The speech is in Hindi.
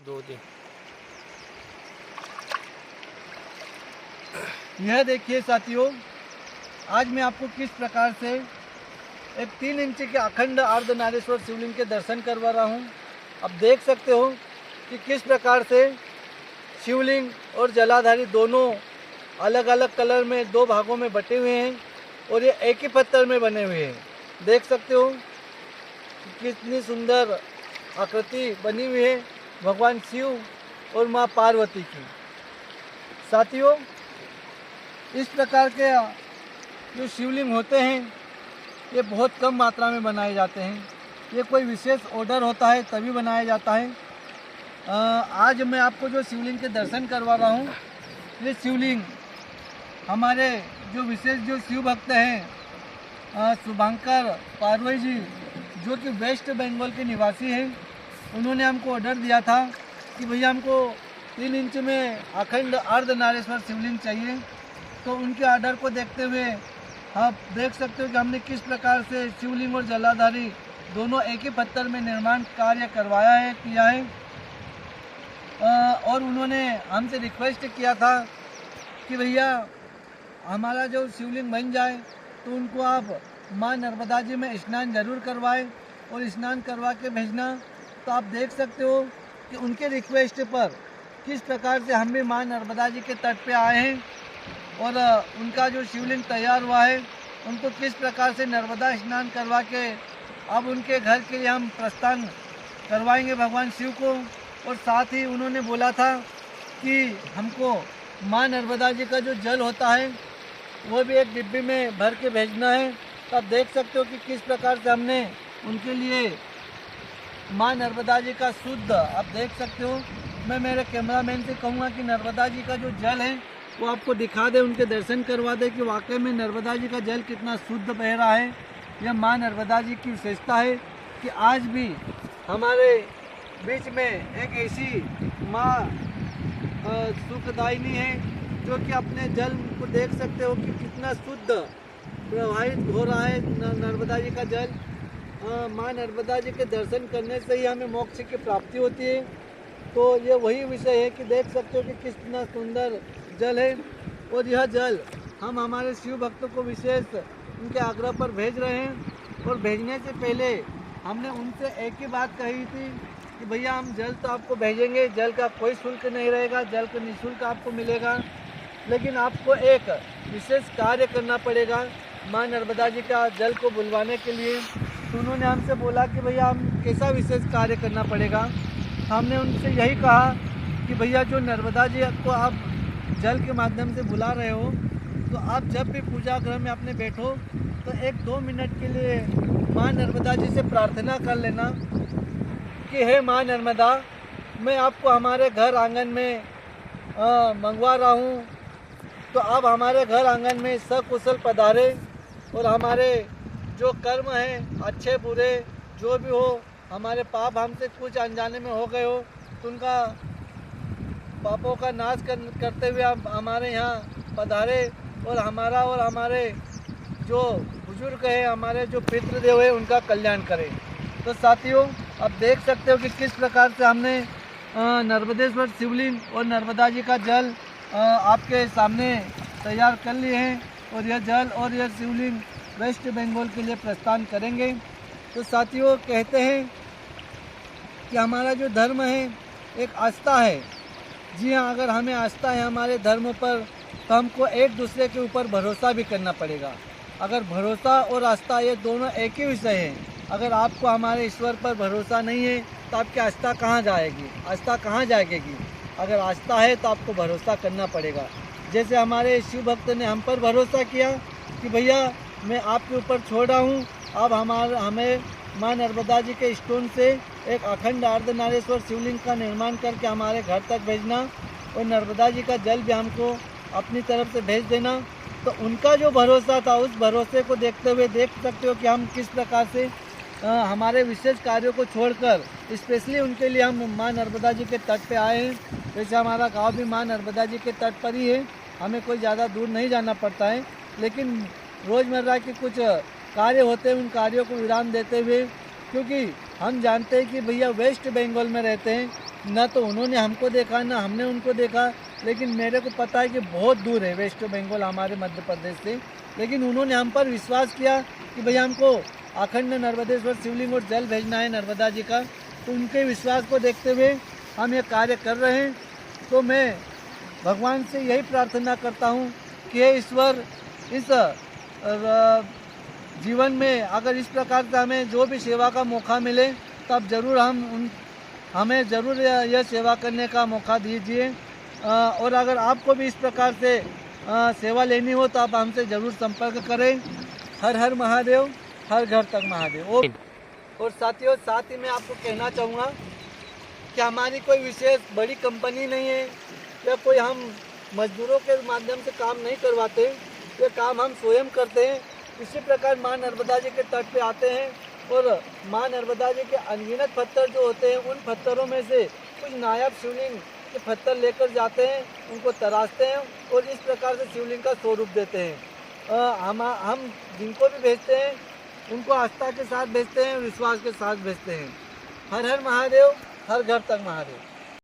2 दिन। यह देखिए साथियों, आज मैं आपको किस प्रकार से एक 3 इंच के अखंड अर्धनारीश्वर शिवलिंग के दर्शन करवा रहा हूँ। अब देख सकते हो कि किस प्रकार से शिवलिंग और जलाधारी दोनों अलग अलग कलर में 2 भागों में बटे हुए हैं और ये एक ही पत्थर में बने हुए हैं। देख सकते हो कि कितनी सुंदर आकृति बनी हुई है भगवान शिव और माँ पार्वती की। साथियों, इस प्रकार के जो शिवलिंग होते हैं ये बहुत कम मात्रा में बनाए जाते हैं। ये कोई विशेष ऑर्डर होता है तभी बनाया जाता है। आज मैं आपको जो शिवलिंग के दर्शन करवा रहा हूँ, ये शिवलिंग हमारे जो विशेष जो शिव भक्त हैं शुभंकर पारवई जी, जो कि वेस्ट बंगाल के निवासी हैं, उन्होंने हमको ऑर्डर दिया था कि भैया हमको 3 इंच में अखंड अर्धनारीश्वर शिवलिंग चाहिए। तो उनके ऑर्डर को देखते हुए आप देख सकते हो कि हमने किस प्रकार से शिवलिंग और जलाधारी दोनों एक ही पत्थर में निर्माण कार्य करवाया है, किया है। और उन्होंने हमसे रिक्वेस्ट किया था कि भैया हमारा जो शिवलिंग बन जाए तो उनको आप माँ नर्मदा जी में स्नान जरूर करवाएं और स्नान करवा के भेजना। तो आप देख सकते हो कि उनके रिक्वेस्ट पर किस प्रकार से हम भी माँ नर्मदा जी के तट पे आए हैं और उनका जो शिवलिंग तैयार हुआ है उनको किस प्रकार से नर्मदा स्नान करवा के अब उनके घर के लिए हम प्रस्थान करवाएंगे भगवान शिव को। और साथ ही उन्होंने बोला था कि हमको माँ नर्मदा जी का जो जल होता है वो भी एक डिब्बी में भर के भेजना है। तो आप देख सकते हो कि किस प्रकार से हमने उनके लिए माँ नर्मदा जी का शुद्ध, आप देख सकते हो, मैं मेरे कैमरामैन से कहूँगा कि नर्मदा जी का जो जल है वो आपको दिखा दे, उनके दर्शन करवा दे कि वाकई में नर्मदा जी का जल कितना शुद्ध बह रहा है। यह माँ नर्मदा जी की विशेषता है कि आज भी हमारे बीच में एक ऐसी माँ सुखदायिनी है जो कि अपने जल को देख सकते हो कि कितना शुद्ध प्रवाहित हो रहा है नर्मदा जी का जल। माँ नर्मदा जी के दर्शन करने से ही हमें मोक्ष की प्राप्ति होती है। तो ये वही विषय है कि देख सकते हो कि कितना सुंदर जल है। और यह जल हम हमारे शिव भक्तों को विशेष उनके आग्रह पर भेज रहे हैं। और भेजने से पहले हमने उनसे एक ही बात कही थी कि भैया हम जल तो आपको भेजेंगे, जल का कोई शुल्क नहीं रहेगा, जल का निःशुल्क आपको मिलेगा, लेकिन आपको एक विशेष कार्य करना पड़ेगा माँ नर्मदा जी का जल को बुलवाने के लिए। तो उन्होंने हमसे बोला कि भैया हम कैसा विशेष कार्य करना पड़ेगा। हमने उनसे यही कहा कि भैया जो नर्मदा जी को आप जल के माध्यम से बुला रहे हो, तो आप जब भी पूजा गृह में अपने बैठो तो 1-2 मिनट के लिए माँ नर्मदा जी से प्रार्थना कर लेना कि हे माँ नर्मदा, मैं आपको हमारे घर आंगन में मंगवा रहा हूँ, तो आप हमारे घर आंगन में सकुशल पधारे और हमारे जो कर्म हैं अच्छे बुरे जो भी हो, हमारे पाप हमसे कुछ अनजाने में हो गए हो तो उनका पापों का नाश करते हुए आप हमारे यहाँ पधारे और हमारा और हमारे जो बुजुर्ग है, हमारे जो पितृदेव है, उनका कल्याण करें। तो साथियों, आप देख सकते हो कि किस प्रकार से हमने नर्मदेश्वर शिवलिंग और नर्मदा जी का जल आपके सामने तैयार कर लिए हैं और यह जल और यह शिवलिंग वेस्ट बंगाल के लिए प्रस्थान करेंगे। तो साथियों, कहते हैं कि हमारा जो धर्म है एक आस्था है। जी हाँ, अगर हमें आस्था है हमारे धर्म पर तो हमको एक दूसरे के ऊपर भरोसा भी करना पड़ेगा। अगर भरोसा और आस्था ये दोनों एक ही विषय हैं। अगर आपको हमारे ईश्वर पर भरोसा नहीं है तो आपकी आस्था कहाँ जाएगी, आस्था कहाँ जाएगी। अगर आस्था है तो आपको भरोसा करना पड़ेगा। जैसे हमारे शिव भक्त ने हम पर भरोसा किया कि भैया मैं आपके ऊपर छोड़ रहा हूँ, अब हमें माँ नर्मदा जी के स्टोन से एक अखंड अर्धनारीश्वर शिवलिंग का निर्माण करके हमारे घर तक भेजना और नर्मदा जी का जल भी हमको अपनी तरफ से भेज देना। तो उनका जो भरोसा था, उस भरोसे को देखते हुए देख सकते हो कि हम किस प्रकार से हमारे विशेष कार्यों को छोड़कर स्पेशली उनके लिए हम माँ नर्मदा जी के तट पे आए हैं। वैसे हमारा गांव भी माँ नर्मदा जी के तट पर ही है, हमें कोई ज़्यादा दूर नहीं जाना पड़ता है, लेकिन रोज़मर्रा के कुछ कार्य होते हैं, उन कार्यों को विराम देते हुए, क्योंकि हम जानते हैं कि भैया वेस्ट बंगाल में रहते हैं, ना तो उन्होंने हमको देखा ना हमने उनको देखा, लेकिन मेरे को पता है कि बहुत दूर है वेस्ट बंगाल हमारे मध्य प्रदेश से, लेकिन उन्होंने हम पर विश्वास किया कि भैया हमको अखंड नर्मदेश्वर शिवलिंग और जल भेजना है नर्मदा जी का। तो उनके विश्वास को देखते हुए हम ये कार्य कर रहे हैं। तो मैं भगवान से यही प्रार्थना करता हूँ कि हे ईश्वर, इस जीवन में अगर इस प्रकार से हमें जो भी सेवा का मौका मिले तब जरूर हमें ज़रूर यह सेवा करने का मौका दीजिए। और अगर आपको भी इस प्रकार से सेवा लेनी हो तो आप हमसे ज़रूर संपर्क करें। हर हर महादेव, हर घर तक महादेव। और साथियों, साथ ही मैं आपको कहना चाहूँगा कि हमारी कोई विशेष बड़ी कंपनी नहीं है या कोई हम मजदूरों के माध्यम से काम नहीं करवाते, ये काम हम स्वयं करते हैं। इसी प्रकार माँ नर्मदा जी के तट पे आते हैं और माँ नर्मदा जी के अनगिनत पत्थर जो होते हैं उन पत्थरों में से कुछ नायाब शिवलिंग के पत्थर लेकर जाते हैं, उनको तराशते हैं और इस प्रकार से शिवलिंग का स्वरूप देते हैं। हम जिनको भी भेजते हैं उनको आस्था के साथ भेजते हैं, विश्वास के साथ भेजते हैं। हर हर महादेव, हर घर तक महादेव।